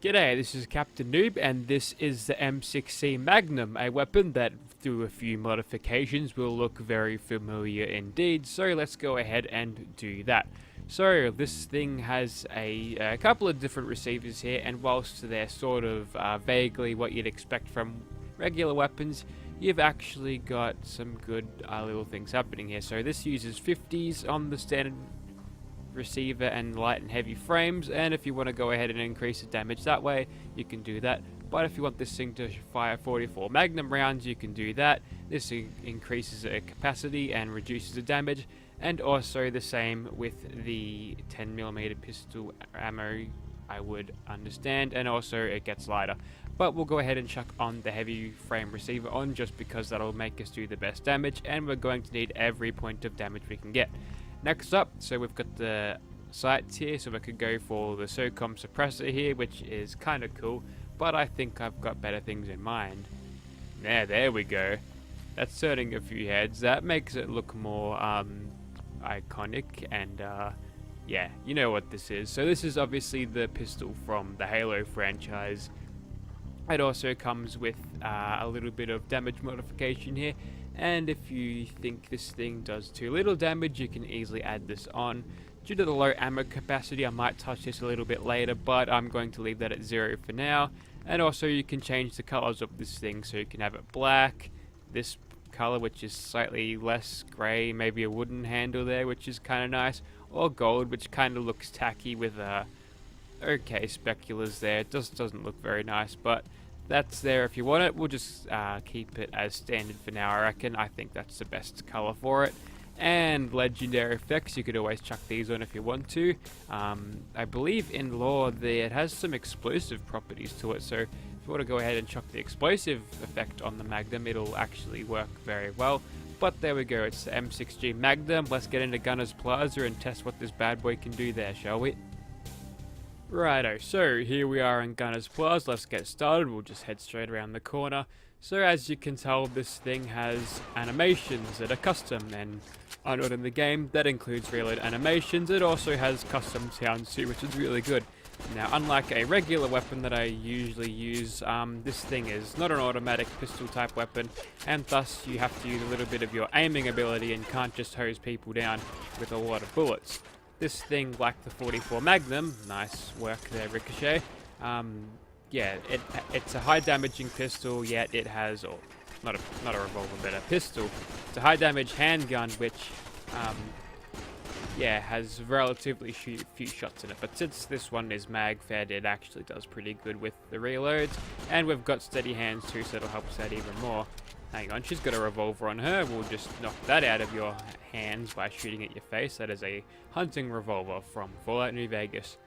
G'day, this is Captain Noob, and this is the M6G Magnum, a weapon that, through a few modifications, will look very familiar indeed, so let's go ahead and do that. So, this thing has a couple of different receivers here, and whilst they're sort of vaguely what you'd expect from regular weapons, you've actually got some good little things happening here. So this uses 50s on the standard receiver and light and heavy frames, and if you want to go ahead and increase the damage that way, you can do that. But if you want this thing to fire 44 Magnum rounds, you can do that. This increases the capacity and reduces the damage, and also the same with the 10mm pistol ammo, I would understand, and also it gets lighter. But we'll go ahead and chuck on the heavy frame receiver on, just because that'll make us do the best damage, and we're going to need every point of damage we can get. Next up, so we've got the sights here, so we could go for the SOCOM suppressor here, which is kind of cool, but I think I've got better things in mind. Yeah, there we go. That's turning a few heads. That makes it look more iconic, and yeah, you know what this is. So this is obviously the pistol from the Halo franchise. It also comes with a little bit of damage modification here, and if you think this thing does too little damage, you can easily add this on. Due to the low ammo capacity, I might touch this a little bit later, but I'm going to leave that at 0 for now. And also you can change the colors of this thing, so you can have it black, this color which is slightly less grey, maybe a wooden handle there which is kind of nice, or gold which kind of looks tacky with okay speculars there. It just doesn't look very nice, but that's there if you want it. We'll just keep it as standard for now, I reckon. I think that's the best color for it. And legendary effects, you could always chuck these on if you want to. I believe in lore it has some explosive properties to it, so if you want to go ahead and chuck the explosive effect on the Magnum, it'll actually work very well. But there we go, it's the M6G Magnum. Let's get into Gunner's Plaza and test what this bad boy can do there, shall we? Righto, so here we are in Gunner's Plaza. Let's get started. We'll just head straight around the corner. So as you can tell, this thing has animations that are custom and are not in the game. That includes reload animations. It also has custom sounds too, which is really good. Now, unlike a regular weapon that I usually use, this thing is not an automatic pistol type weapon, and thus you have to use a little bit of your aiming ability and can't just hose people down with a lot of bullets. This thing, like the 44 Magnum, nice work there, Ricochet. Yeah, it's a high damaging pistol, yet it has, or not a revolver, but a pistol. It's a high damage handgun, which, yeah, has relatively few shots in it. But since this one is mag fed, it actually does pretty good with the reloads. And we've got steady hands too, so it'll help us out even more. Hang on, she's got a revolver on her. We'll just knock that out of your hands by shooting at your face. That is a hunting revolver from Fallout New Vegas.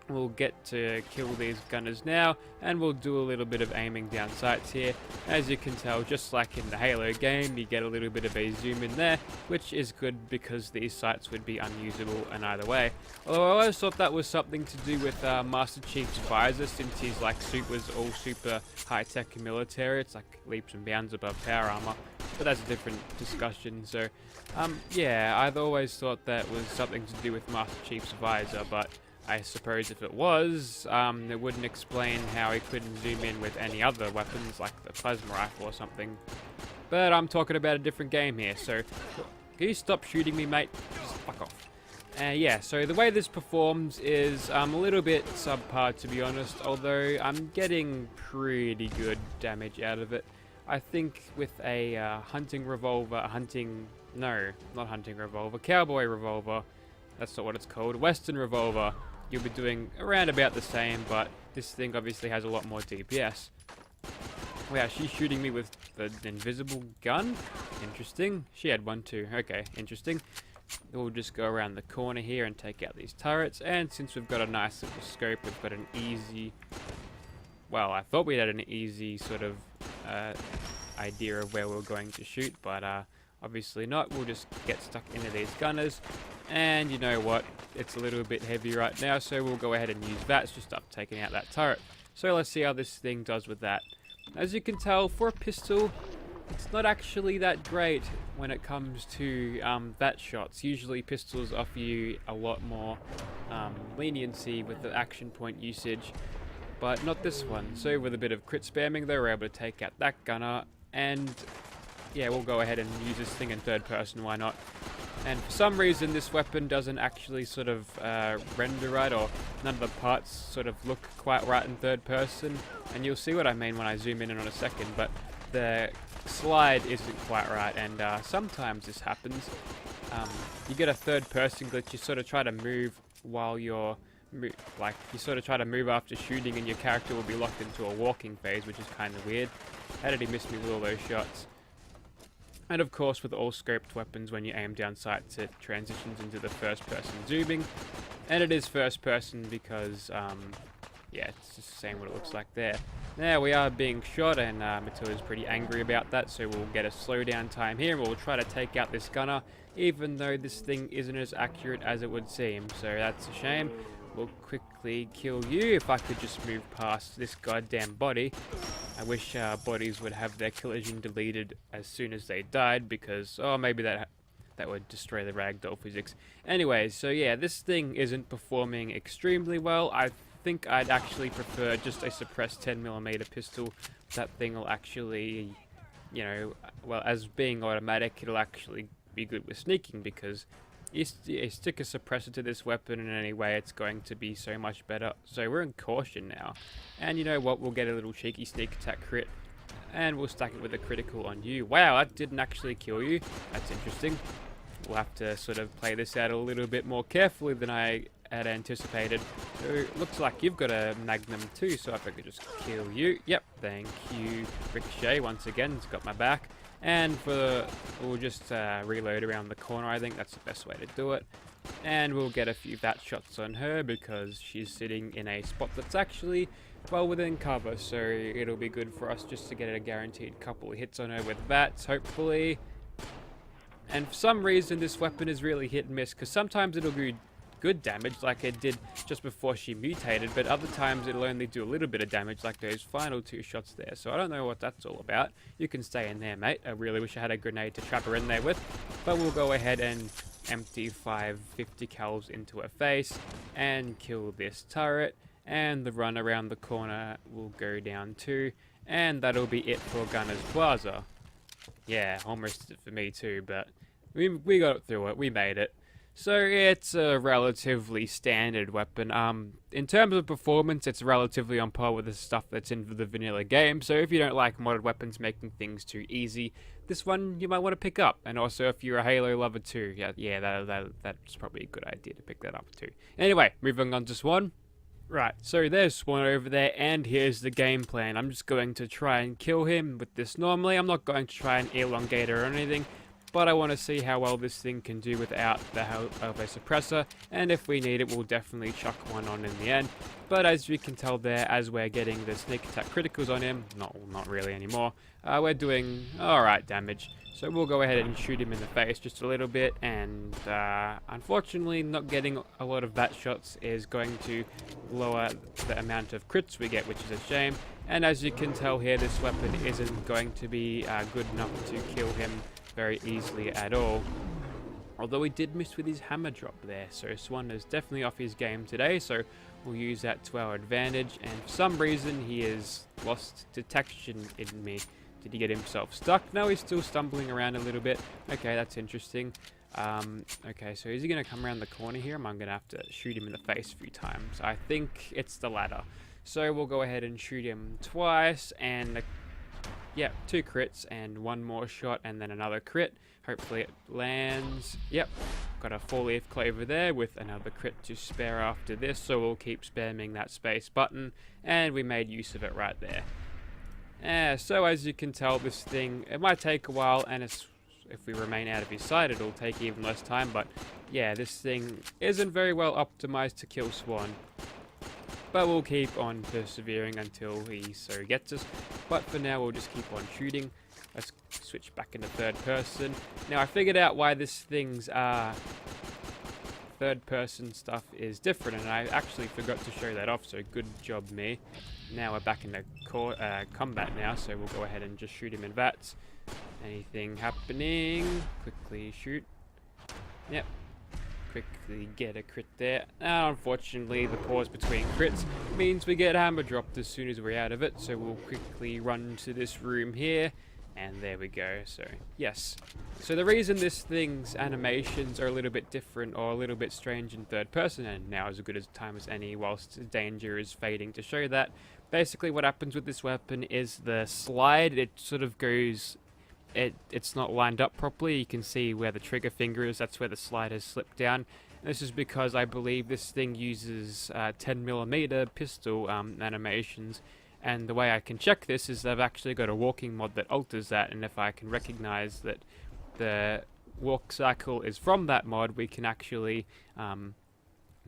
We'll get to kill these gunners now, and we'll do a little bit of aiming down sights here. As you can tell, just like in the Halo game, you get a little bit of a zoom in there, which is good because these sights would be unusable in either way. Although I always thought that was something to do with Master Chief's visor, since his suit was all super high-tech and military. It's like leaps and bounds above power armor, but that's a different discussion. So, yeah, I've always thought that was something to do with Master Chief's visor, but I suppose if it was, it wouldn't explain how he couldn't zoom in with any other weapons, like the plasma rifle or something. But I'm talking about a different game here, so can you stop shooting me, mate? Just fuck off. Yeah, so the way this performs is a little bit subpar, to be honest, although I'm getting pretty good damage out of it. I think with a hunting revolver, cowboy revolver, that's not what it's called, Western revolver, you'll be doing around about the same, but this thing obviously has a lot more DPS. Wow, she's shooting me with the invisible gun? Interesting. She had one too. Okay, interesting. We'll just go around the corner here and take out these turrets, and since we've got a nice little scope, we've got an easy... Well, I thought we had an easy sort of idea of where we were going to shoot, but obviously not. We'll just get stuck into these gunners. And you know what, it's a little bit heavy right now, so we'll go ahead and use VATS just after taking out that turret. So let's see how this thing does with that. As you can tell, for a pistol, it's not actually that great when it comes to VATS shots. Usually pistols offer you a lot more leniency with the action point usage. but not this one. So with a bit of crit spamming, they were able to take out that gunner, and yeah, we'll go ahead and use this thing in third person, why not? And for some reason, this weapon doesn't actually sort of render right, or none of the parts sort of look quite right in third person. And you'll see what I mean when I zoom in a second, but the slide isn't quite right, and sometimes this happens. You get a third person glitch. You sort of try to move while you're you sort of try to move after shooting, and your character will be locked into a walking phase, which is kind of weird. How did he miss me with all those shots? And of course, with all scoped weapons, when you aim down sights, it transitions into the first person zooming. And it is first person because, yeah, it's just saying what it looks like there. Now we are being shot, and Matilda's pretty angry about that, so we'll get a slowdown time here, and we'll try to take out this gunner, even though this thing isn't as accurate as it would seem, so that's a shame. We'll quickly kill you. If I could just move past this goddamn body. I wish bodies would have their collision deleted as soon as they died, because, oh, maybe that would destroy the ragdoll physics. Anyways, so yeah, this thing isn't performing extremely well. I think I'd actually prefer just a suppressed 10mm pistol. That thing will actually, you know, well, as being automatic, it'll actually be good with sneaking, because you stick a suppressor to this weapon in any way, it's going to be so much better. So we're in caution now, and you know what, we'll get a little cheeky sneak attack crit, and we'll stack it with a critical on you. Wow, that didn't actually kill you. That's interesting. We'll have to sort of play this out a little bit more carefully than I had anticipated. So it looks like you've got a Magnum too, so if I could just kill you. Yep, thank you. Ricochet once again, it's got my back. And we'll just reload around the corner. I think that's the best way to do it. And we'll get a few VAT shots on her, because she's sitting in a spot that's actually well within cover. So it'll be good for us just to get a guaranteed couple of hits on her with VATs, hopefully. And for some reason, this weapon is really hit and miss, because sometimes it'll do good damage like it did just before she mutated, but other times it'll only do a little bit of damage like those final two shots there. So I don't know what that's all about. You can stay in there, mate. I really wish I had a grenade to trap her in there with, but we'll go ahead and empty 550 cals into her face and kill this turret, and the run around the corner will go down too, and that'll be it for Gunner's Plaza. Yeah, almost for me too, but we got through it. We made it. So it's a relatively standard weapon. In terms of performance, it's relatively on par with the stuff that's in the vanilla game. So if you don't like modded weapons making things too easy, this one you might want to pick up. And also if you're a Halo lover too, yeah, that's probably a good idea to pick that up too. Anyway, moving on to Swan. Right, so there's Swan over there, and here's the game plan. I'm just going to try and kill him with this normally. I'm not going to try and elongate her or anything, but I want to see how well this thing can do without the help of a suppressor, and if we need it, we'll definitely chuck one on in the end. But as you can tell there, as we're getting the sneak attack criticals on him, not really anymore, we're doing alright damage. So we'll go ahead and shoot him in the face just a little bit, and unfortunately not getting a lot of bat shots is going to lower the amount of crits we get, which is a shame. And as you can tell here, this weapon isn't going to be good enough to kill him very easily at all. Although he did miss with his hammer drop there, so Swan is definitely off his game today, so we'll use that to our advantage. And for some reason he has lost detection in me. Did he get himself stuck? No, he's still stumbling around a little bit. Okay, that's interesting. Okay, so is he going to come around the corner here? Am I going to have to shoot him in the face a few times? I think it's the latter. So we'll go ahead and shoot him twice, and yeah, 2 crits and 1 more shot, and then another crit. Hopefully it lands. Yep, got a 4-leaf clover there with another crit to spare after this, so we'll keep spamming that space button, and we made use of it right there. So as you can tell, this thing, it might take a while, and if we remain out of his sight, it'll take even less time, but yeah, this thing isn't very well optimized to kill Swan. But we'll keep on persevering until he so gets us. But for now, we'll just keep on shooting. Let's switch back into third person. Now, I figured out why this thing's third person stuff is different, and I actually forgot to show that off, so good job me. Now we're back in the combat now, so we'll go ahead and just shoot him in VATs. Anything happening? Quickly shoot. Yep. quickly get a crit there. Now, unfortunately, the pause between crits means we get hammer dropped as soon as we're out of it, so we'll quickly run to this room here, and there we go. So, yes. So the reason this thing's animations are a little bit different or a little bit strange in third person, and now is as good a time as any whilst danger is fading to show that, basically what happens with this weapon is the slide, it sort of goes... It's not lined up properly. You can see where the trigger finger is, that's where the slide has slipped down. And this is because I believe this thing uses 10mm pistol animations, and the way I can check this is I've actually got a walking mod that alters that, and if I can recognize that the walk cycle is from that mod, we can actually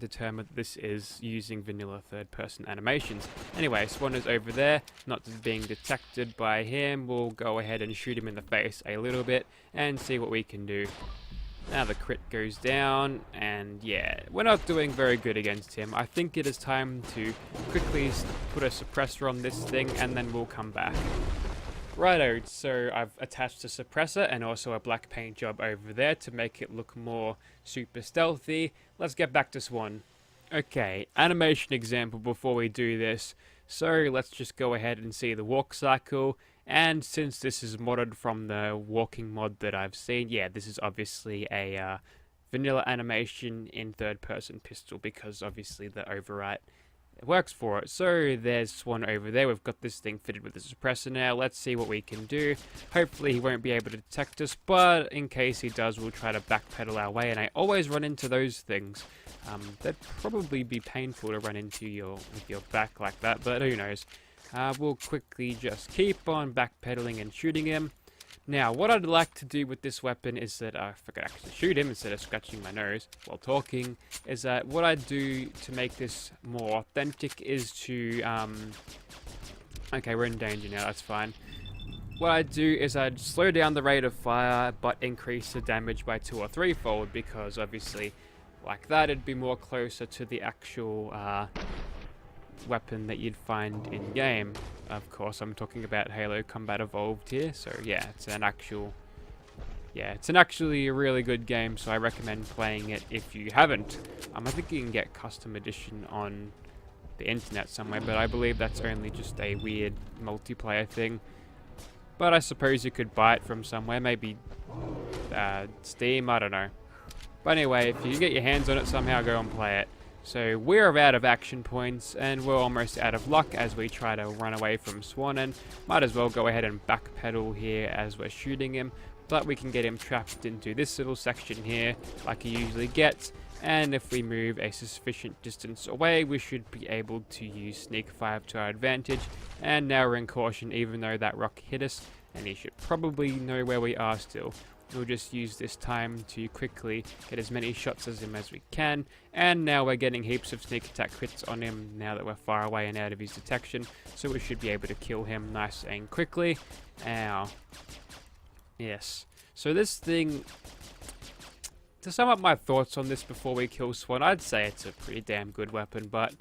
determine that this is using vanilla third-person animations. Anyway, Swan is over there, not being detected by him. We'll go ahead and shoot him in the face a little bit and see what we can do. Now the crit goes down, and yeah, we're not doing very good against him. I think it is time to quickly put a suppressor on this thing, and then we'll come back. Righto, so I've attached a suppressor and also a black paint job over there to make it look more super stealthy. Let's get back to Swan. Okay, animation example before we do this. So let's just go ahead and see the walk cycle. And since this is modded from the walking mod that I've seen, yeah, this is obviously a vanilla animation in third person pistol because obviously the overwrite works for it. So there's one over there. We've got this thing fitted with a suppressor now. Let's see what we can do. Hopefully he won't be able to detect us, but in case he does, we'll try to backpedal our way. And I always run into those things. That'd probably be painful to run into with your back like that, but who knows. We'll quickly just keep on backpedaling and shooting him. Now, what I'd like to do with this weapon is that, if I could actually shoot him instead of scratching my nose while talking, is that what I do to make this more authentic is to, okay, we're in danger now, that's fine. What I do is I'd slow down the rate of fire, but increase the damage by 2 or 3-fold, because obviously, like that, it'd be more closer to the actual, weapon that you'd find in game. Of course, I'm talking about Halo Combat Evolved here, so yeah, it's actually a really good game, so I recommend playing it if you haven't. I think you can get custom edition on the internet somewhere, but I believe that's only just a weird multiplayer thing. But I suppose you could buy it from somewhere, maybe Steam, I don't know. But anyway, if you get your hands on it somehow, go and play it. So we're out of action points, and we're almost out of luck as we try to run away from Swan, and might as well go ahead and backpedal here as we're shooting him, but we can get him trapped into this little section here, like he usually gets, and if we move a sufficient distance away, we should be able to use Sneak 5 to our advantage, and now we're in caution even though that rock hit us, and he should probably know where we are still. We'll just use this time to quickly get as many shots as him as we can. And now we're getting heaps of sneak attack crits on him now that we're far away and out of his detection. So we should be able to kill him nice and quickly. Ow. Yes. So this thing... To sum up my thoughts on this before we kill Swan, I'd say it's a pretty damn good weapon, but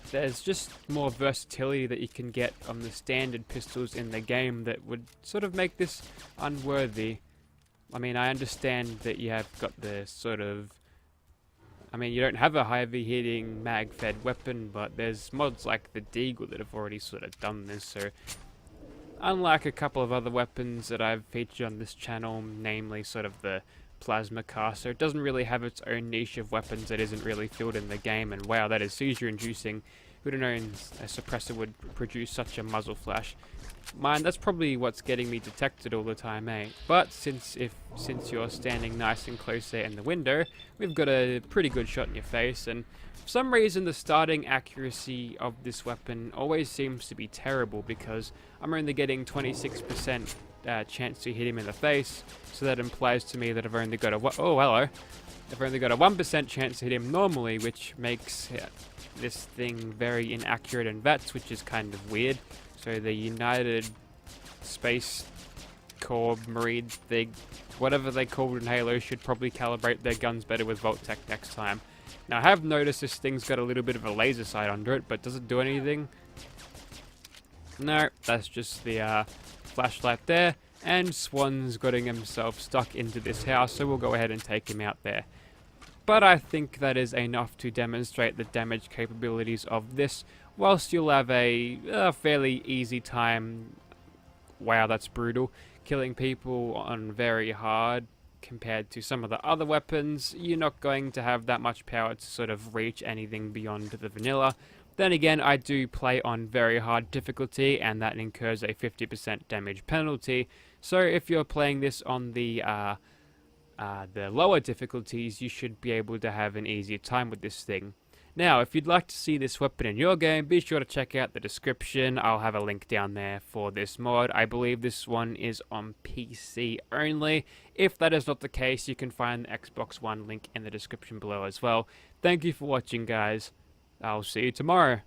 there's just more versatility that you can get on the standard pistols in the game that would sort of make this unworthy. I mean, I understand that you have got the sort of... I mean, you don't have a heavy hitting mag-fed weapon, but there's mods like the Deagle that have already sort of done this, so... Unlike a couple of other weapons that I've featured on this channel, namely sort of the Plasma Caster, it doesn't really have its own niche of weapons that isn't really filled in the game, and wow, that is seizure-inducing. Who'd have known a suppressor would produce such a muzzle flash? Mind, that's probably what's getting me detected all the time, eh? But since you're standing nice and close there in the window, we've got a pretty good shot in your face, and for some reason the starting accuracy of this weapon always seems to be terrible, because I'm only getting 26% chance to hit him in the face, so that implies to me that I've only got a I've only got a 1% chance to hit him normally, which makes this thing very inaccurate in VATS, which is kind of weird. So the United Space Corps Marine thing, whatever they called in Halo, should probably calibrate their guns better with Vault-Tec next time. Now I have noticed this thing's got a little bit of a laser sight under it, but does it do anything? No, that's just the flashlight there. And Swan's getting himself stuck into this house, so we'll go ahead and take him out there. but I think that is enough to demonstrate the damage capabilities of this, whilst you'll have a fairly easy time, wow that's brutal, killing people on very hard compared to some of the other weapons. You're not going to have that much power to sort of reach anything beyond the vanilla. Then again, I do play on very hard difficulty, and that incurs a 50% damage penalty. So if you're playing this on the lower difficulties, you should be able to have an easier time with this thing. Now, if you'd like to see this weapon in your game, be sure to check out the description. I'll have a link down there for this mod. I believe this one is on PC only. If that is not the case, you can find the Xbox One link in the description below as well. Thank you for watching, guys. I'll see you tomorrow.